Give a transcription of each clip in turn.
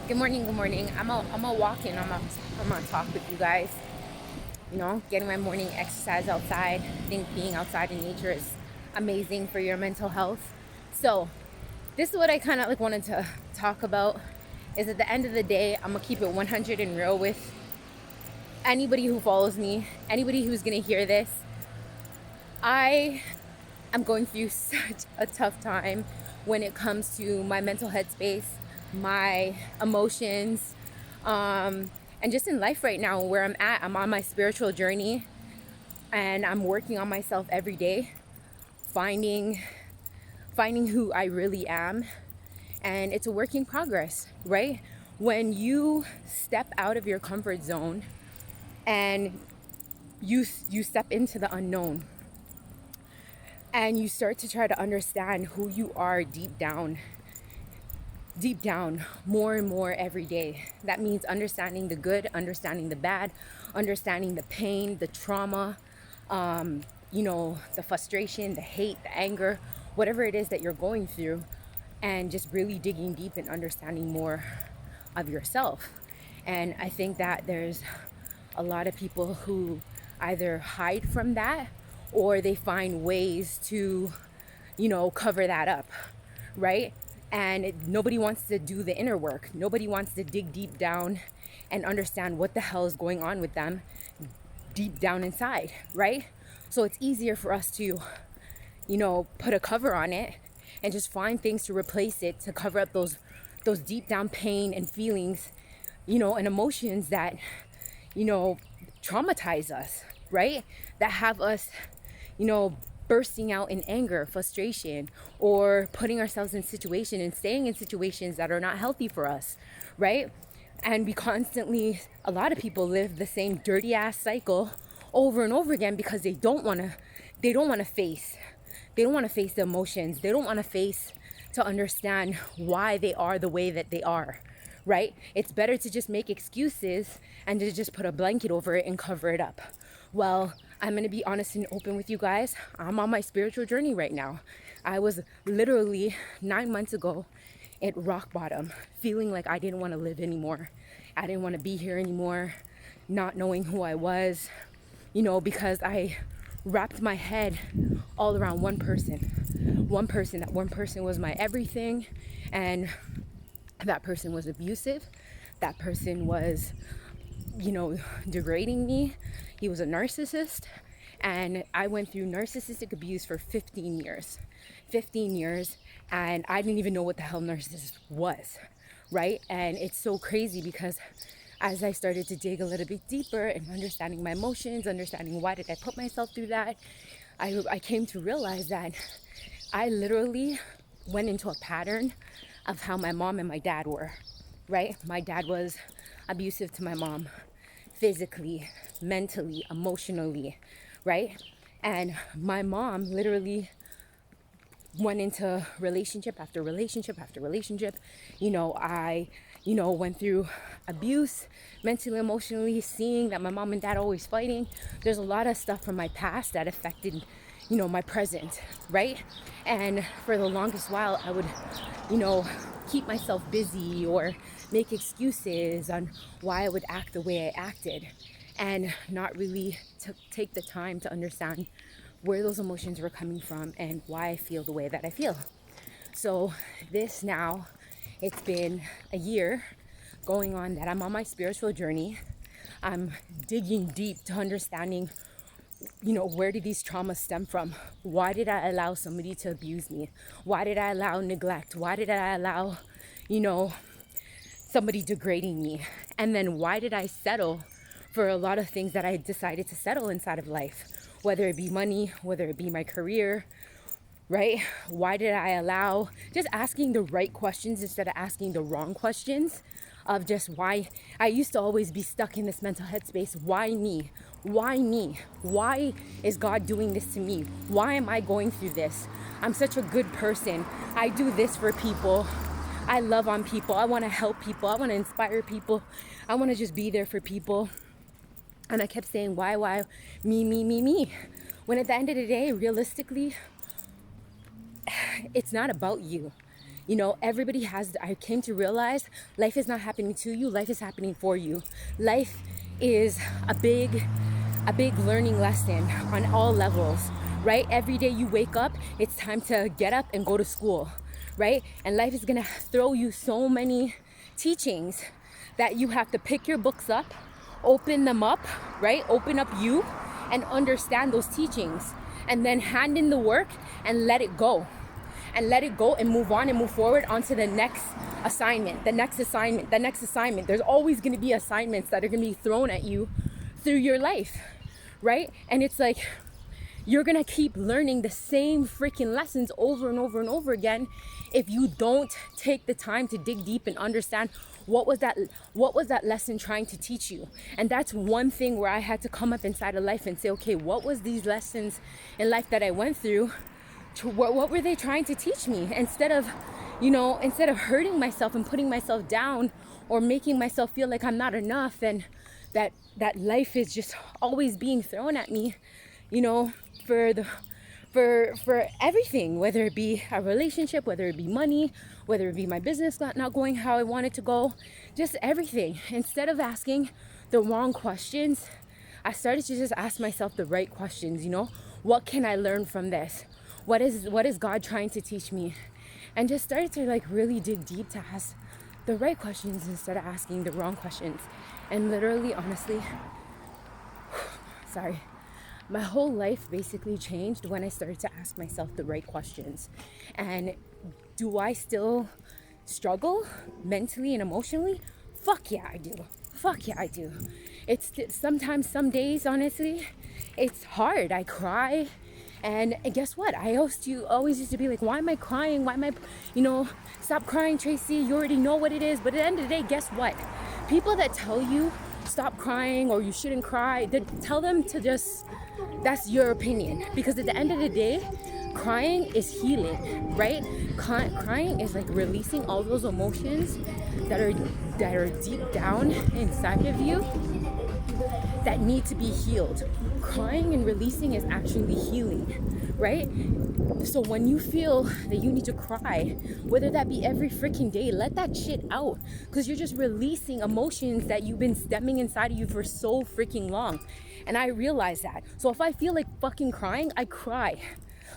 Good morning, good morning. I'm a walk in. I'm gonna talk with you guys. Getting my morning exercise outside. I think being outside in nature is amazing for your mental health. So this is what I kind of like wanted to talk about. Is at the end of the day, I'm gonna keep it 100 and real with anybody who follows me, anybody who's gonna hear this. I am going through such a tough time when it comes to my mental headspace, my emotions, and just in life right now where I'm at. I'm on my spiritual journey and I'm working on myself every day, finding who I really am. And it's a work in progress, right? When you step out of your comfort zone and you step into the unknown and you start to try to understand who you are deep down, more and more every day. That means understanding the good, understanding the bad, understanding the pain, the trauma, the frustration, the hate, the anger, whatever it is that you're going through, and just really digging deep and understanding more of yourself. And I think that there's a lot of people who either hide from that or they find ways to, cover that up, right? And nobody wants to do the inner work. Nobody wants to dig deep down and understand what the hell is going on with them deep down inside, right? So it's easier for us to, put a cover on it and just find things to replace it, to cover up those deep down pain and feelings, and emotions that, traumatize us, right? That have us, bursting out in anger, frustration, or putting ourselves in situations and staying in situations that are not healthy for us, right? And we constantly, a lot of people live the same dirty ass cycle over and over again because they don't want to face the emotions. They don't want to face to understand why they are the way that they are, right? It's better to just make excuses and to just put a blanket over it and cover it up. Well, I'm going to be honest and open with you guys. I'm on my spiritual journey right now. I was literally 9 months ago at rock bottom, feeling like I didn't want to live anymore. I didn't want to be here anymore, not knowing who I was, because I wrapped my head all around one person. That one person was my everything, and that person was abusive. That person was, degrading me. He was a narcissist. And I went through narcissistic abuse for 15 years. 15 years. And I didn't even know what the hell narcissist was, right? And it's so crazy because as I started to dig a little bit deeper and understanding my emotions, understanding why did I put myself through that, I came to realize that I literally went into a pattern of how my mom and my dad were, right? My dad was abusive to my mom, physically, mentally, emotionally, right? And my mom literally went into relationship after relationship after relationship. I went through abuse mentally, emotionally, seeing that my mom and dad are always fighting. There's a lot of stuff from my past that affected, my present, right? And for the longest while, I would, keep myself busy or make excuses on why I would act the way I acted and not really take the time to understand where those emotions were coming from and why I feel the way that I feel. So this now, it's been a year going on that I'm on my spiritual journey. I'm digging deep to understanding, where did these traumas stem from? Why did I allow somebody to abuse me? Why did I allow neglect? Why did I allow, somebody degrading me? And then why did I settle for a lot of things that I decided to settle inside of life? Whether it be money, whether it be my career, right? Why did I allow just asking the right questions instead of asking the wrong questions of just why I used to always be stuck in this mental headspace. Why me? Why me? Why is God doing this to me? Why am I going through this? I'm such a good person. I do this for people. I love on people. I want to help people. I want to inspire people. I want to just be there for people. And I kept saying, why, me? When at the end of the day, realistically, it's not about you. You know, everybody has, I came to realize life is not happening to you, life is happening for you. Life is a big learning lesson on all levels, right? Every day you wake up, it's time to get up and go to school, right? And life is gonna throw you so many teachings that you have to pick your books up, open them up, right? Open up you and understand those teachings, and then hand in the work and let it go. And let it go and move on and move forward onto the next assignment, the next assignment, the next assignment. There's always gonna be assignments that are gonna be thrown at you through your life, right? And it's like, you're gonna keep learning the same freaking lessons over and over and over again if you don't take the time to dig deep and understand what was that lesson trying to teach you. And that's one thing where I had to come up inside of life and say, okay, what was these lessons in life that I went through? What were they trying to teach me? Instead of hurting myself and putting myself down or making myself feel like I'm not enough and that life is just always being thrown at me, you know, for everything, whether it be a relationship, whether it be money, whether it be my business not going how I want it to go, just everything. Instead of asking the wrong questions, I started to just ask myself the right questions, you know, what can I learn from this? What is God trying to teach me? And just started to like really dig deep to ask the right questions instead of asking the wrong questions. And literally, honestly, sorry, my whole life basically changed when I started to ask myself the right questions. And do I still struggle mentally and emotionally? Fuck yeah, I do. Fuck yeah, I do. It's sometimes, some days, honestly, it's hard. I cry. And guess what? I always used to be like, why am I crying? Why am I, stop crying, Tracy. You already know what it is. But at the end of the day, guess what? People that tell you stop crying or you shouldn't cry, tell them to just, that's your opinion. Because at the end of the day, crying is healing, right? Crying is like releasing all those emotions that are deep down inside of you that need to be healed. Crying and releasing is actually healing, right? So when you feel that you need to cry, whether that be every freaking day, let that shit out, because you're just releasing emotions that you've been stemming inside of you for so freaking long. And I realize that. So if I feel like fucking crying, I cry.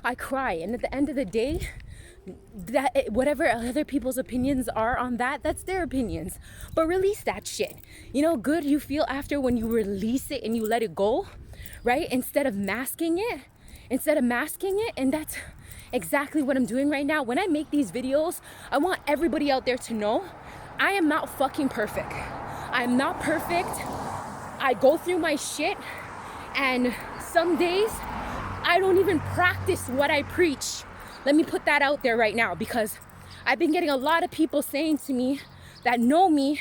And at the end of the day, that whatever other people's opinions are on that's their opinions, but release that shit. You know, good you feel after when you release it and you let it go, right? Instead of masking it. And that's exactly what I'm doing right now. When I make these videos, I want everybody out there to know I am not fucking perfect. I'm not perfect. I go through my shit, and some days I don't even practice what I preach. Let me put that out there right now, because I've been getting a lot of people saying to me that know me,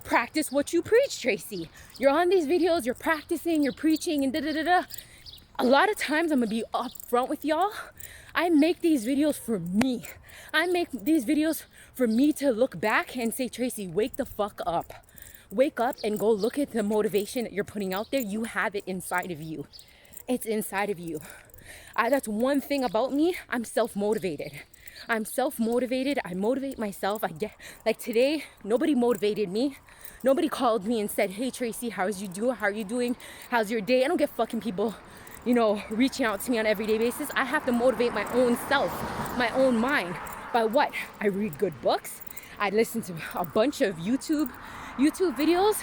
practice what you preach, Tracy. You're on these videos, you're practicing, you're preaching, and da-da-da-da. A lot of times, I'm gonna be upfront with y'all, I make these videos for me. I make these videos for me to look back and say, Tracy, wake the fuck up. Wake up and go look at the motivation that you're putting out there. You have it inside of you. It's inside of you. That's one thing about me. I'm self-motivated. I motivate myself. I get, like today, nobody motivated me. Nobody called me and said, hey Tracy, how are you doing? How's your day? I don't get fucking people, reaching out to me on an everyday basis. I have to motivate my own self, my own mind. By what? I read good books. I listen to a bunch of YouTube videos,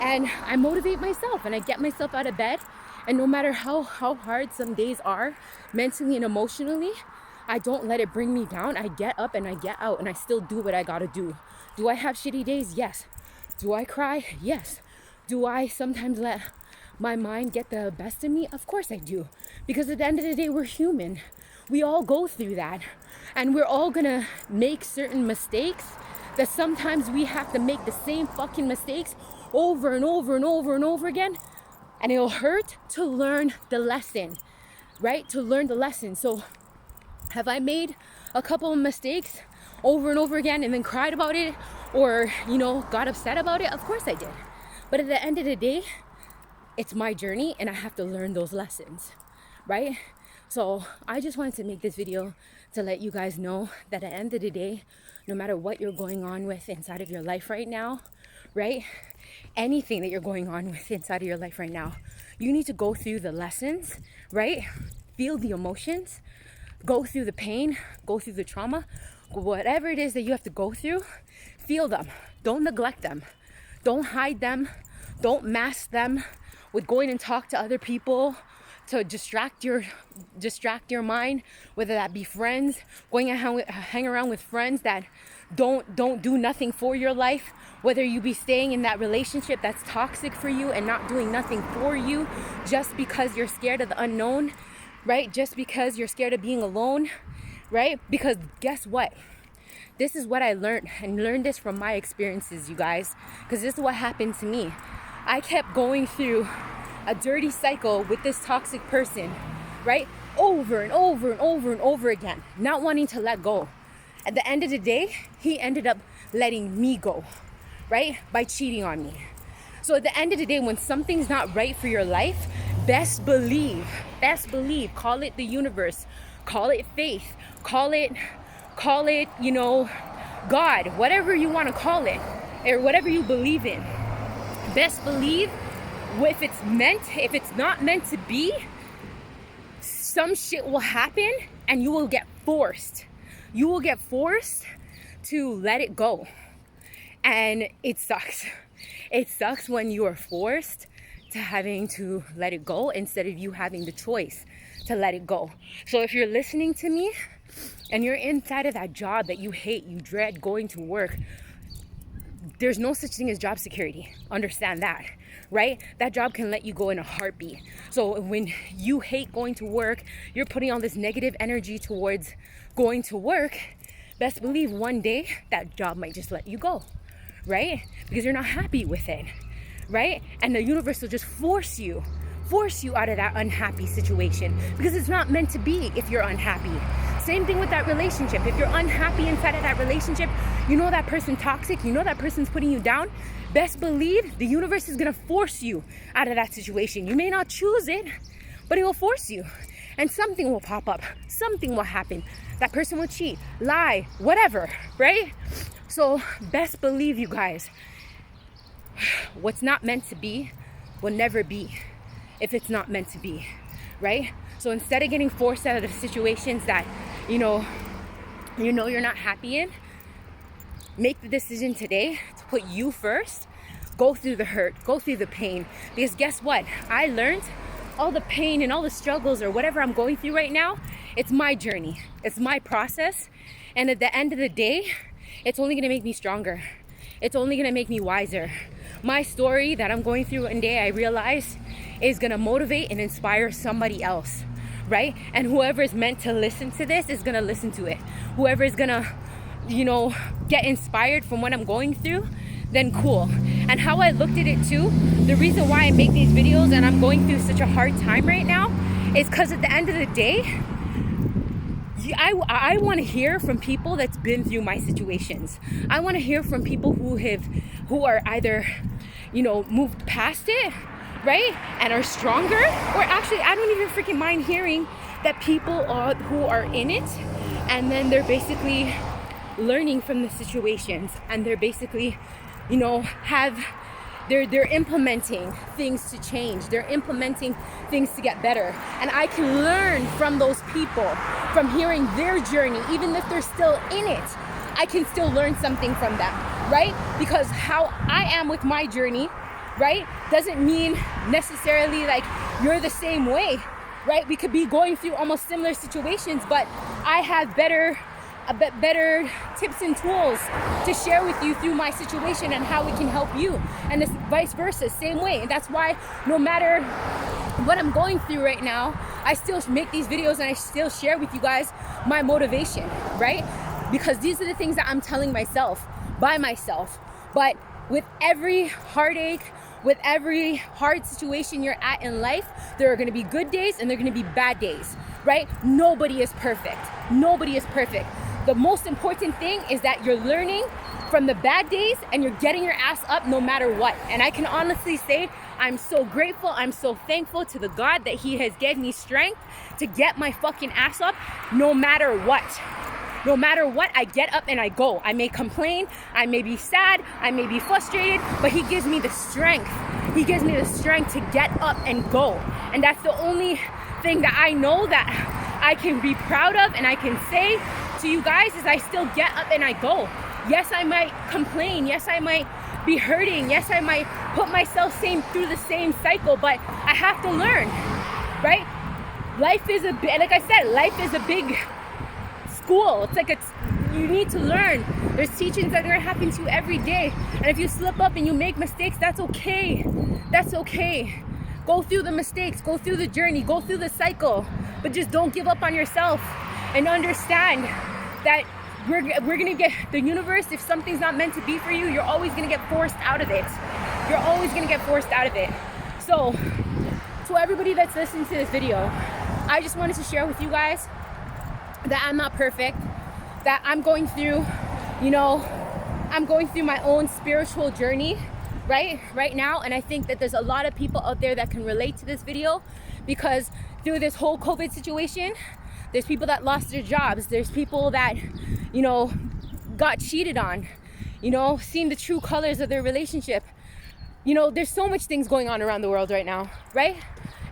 and I motivate myself, and I get myself out of bed. And no matter how hard some days are, mentally and emotionally, I don't let it bring me down. I get up and I get out, and I still do what I gotta do. Do I have shitty days? Yes. Do I cry? Yes. Do I sometimes let my mind get the best of me? Of course I do. Because at the end of the day, we're human. We all go through that. And we're all gonna make certain mistakes that sometimes we have to make the same fucking mistakes over and over and over and over again. And it'll hurt to learn the lesson, right? To learn the lesson. So have I made a couple of mistakes over and over again and then cried about it, or, got upset about it? Of course I did. But at the end of the day, it's my journey and I have to learn those lessons, right? So I just wanted to make this video to let you guys know that at the end of the day, no matter what you're going on with inside of your life right now, right? Anything that you're going on with inside of your life right now, you need to go through the lessons, right? Feel the emotions, go through the pain, go through the trauma, whatever it is that you have to go through, feel them. Don't neglect them. Don't hide them. Don't mask them with going and talk to other people to distract your mind, whether that be friends, going and hang around with friends that don't do nothing for your life, whether you be staying in that relationship that's toxic for you and not doing nothing for you just because you're scared of the unknown, right? Just because you're scared of being alone, right? Because guess what? This is what I learned, and learned this from my experiences, you guys, because this is what happened to me. I kept going through a dirty cycle with this toxic person, right? Over and over and over and over again, not wanting to let go. At the end of the day, he ended up letting me go, right? By cheating on me. So at the end of the day, when something's not right for your life, best believe, call it the universe, call it faith, call it, you know, God, whatever you want to call it, or whatever you believe in. Best believe, if it's not meant to be, some shit will happen and you will get forced. You will get forced to let it go. And it sucks. It sucks when you are forced to having to let it go instead of you having the choice to let it go. So if you're listening to me and you're inside of that job that you hate, you dread going to work, there's no such thing as job security. Understand that, right? That job can let you go in a heartbeat. So when you hate going to work, you're putting all this negative energy towards going to work, best believe one day that job might just let you go, right? Because you're not happy with it, right? And the universe will just force you out of that unhappy situation because it's not meant to be if you're unhappy. Same thing with that relationship. If you're unhappy inside of that relationship, you know that person's toxic, you know that person's putting you down, best believe the universe is gonna force you out of that situation. You may not choose it, but it will force you. And something will pop up, something will happen. That person will cheat, lie, whatever, right? So best believe, you guys, what's not meant to be will never be if it's not meant to be, right? So instead of getting forced out of situations that you know you're not happy in, make the decision today to put you first. Go through the hurt, go through the pain, because guess what? I learned all the pain and all the struggles or whatever I'm going through right now, it's my journey, it's my process, and at the end of the day, it's only gonna make me stronger. It's only gonna make me wiser. My story that I'm going through one day, I realize, is gonna motivate and inspire somebody else, right? And whoever is meant to listen to this is gonna listen to it. Whoever is gonna, get inspired from what I'm going through, then cool. And how I looked at it too, the reason why I make these videos and I'm going through such a hard time right now is because at the end of the day, I want to hear from people that's been through my situations. I want to hear from people who are either, moved past it, right? And are stronger, or actually, I don't even freaking mind hearing that people who are in it and then they're basically learning from the situations and they're basically, they're implementing things to change. They're implementing things to get better. And I can learn from those people, from hearing their journey, even if they're still in it. I can still learn something from them, right? Because how I am with my journey, right, doesn't mean necessarily like you're the same way, right? We could be going through almost similar situations, but I have better tips and tools to share with you through my situation and how it can help you, and it's vice versa, same way. And that's why no matter what I'm going through right now, I still make these videos and I still share with you guys my motivation, right? Because these are the things that I'm telling myself by myself. But with every heartache, with every hard situation you're at in life, there are going to be good days and there are going to be bad days, right? Nobody is perfect. The most important thing is that you're learning from the bad days, and you're getting your ass up no matter what. And I can honestly say I'm so grateful, I'm so thankful to the God that he has given me strength to get my fucking ass up no matter what. No matter what, I get up and I go. I may complain, I may be sad, I may be frustrated, but he gives me the strength. He gives me the strength to get up and go. And that's the only thing that I know that I can be proud of and I can say to you guys is I still get up and I go. Yes, I might complain. Yes, I might be hurting. Yes, I might put myself through the same cycle, but I have to learn, right? Life is like I said, life is a big school. It's like you need to learn. There's teachings that are gonna happen to you every day. And if you slip up and you make mistakes, that's okay. That's okay. Go through the mistakes, go through the journey, go through the cycle, but just don't give up on yourself and understand that we're gonna get the universe. If something's not meant to be for you, you're always gonna get forced out of it. You're always gonna get forced out of it. So to everybody that's listening to this video, I just wanted to share with you guys that I'm not perfect, that I'm going through, I'm going through my own spiritual journey right now. And I think that there's a lot of people out there that can relate to this video, because through this whole COVID situation, there's people that lost their jobs. There's people that, got cheated on, seeing the true colors of their relationship. There's so much things going on around the world right now, right?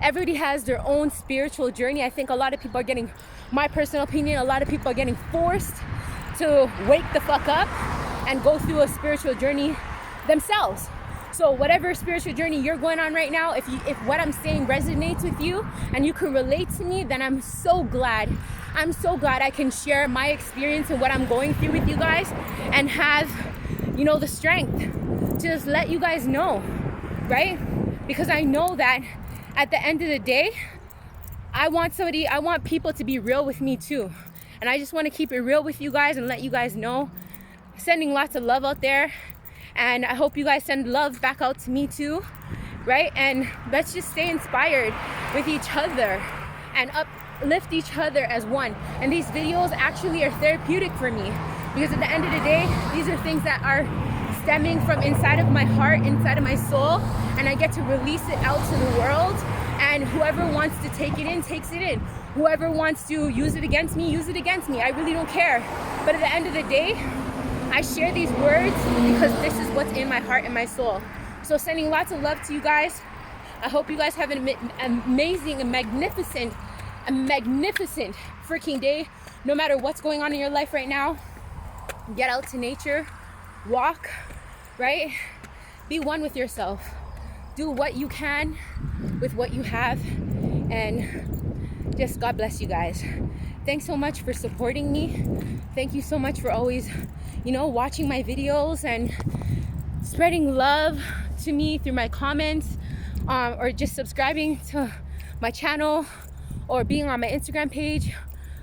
Everybody has their own spiritual journey. I think a lot of people are getting, my personal opinion, a lot of people are getting forced to wake the fuck up and go through a spiritual journey themselves. So whatever spiritual journey you're going on right now, if what I'm saying resonates with you and you can relate to me, then I'm so glad I can share my experience and what I'm going through with you guys and have, the strength to just let you guys know, right? Because I know that at the end of the day, I want people to be real with me too. And I just want to keep it real with you guys and let you guys know. Sending lots of love out there. And I hope you guys send love back out to me too, right? And let's just stay inspired with each other and uplift each other as one. And these videos actually are therapeutic for me, because at the end of the day, these are things that are stemming from inside of my heart, inside of my soul, and I get to release it out to the world. And whoever wants to take it in, takes it in. Whoever wants to use it against me, use it against me. I really don't care. But at the end of the day, I share these words because this is what's in my heart and my soul. So sending lots of love to you guys. I hope you guys have an amazing and magnificent freaking day. No matter what's going on in your life right now, get out to nature, walk, right? Be one with yourself. Do what you can with what you have, and just God bless you guys. Thanks so much for supporting me. Thank you so much for always, watching my videos and spreading love to me through my comments, or just subscribing to my channel or being on my Instagram page.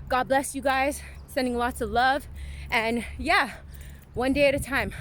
God bless you guys. Sending lots of love. And yeah, one day at a time.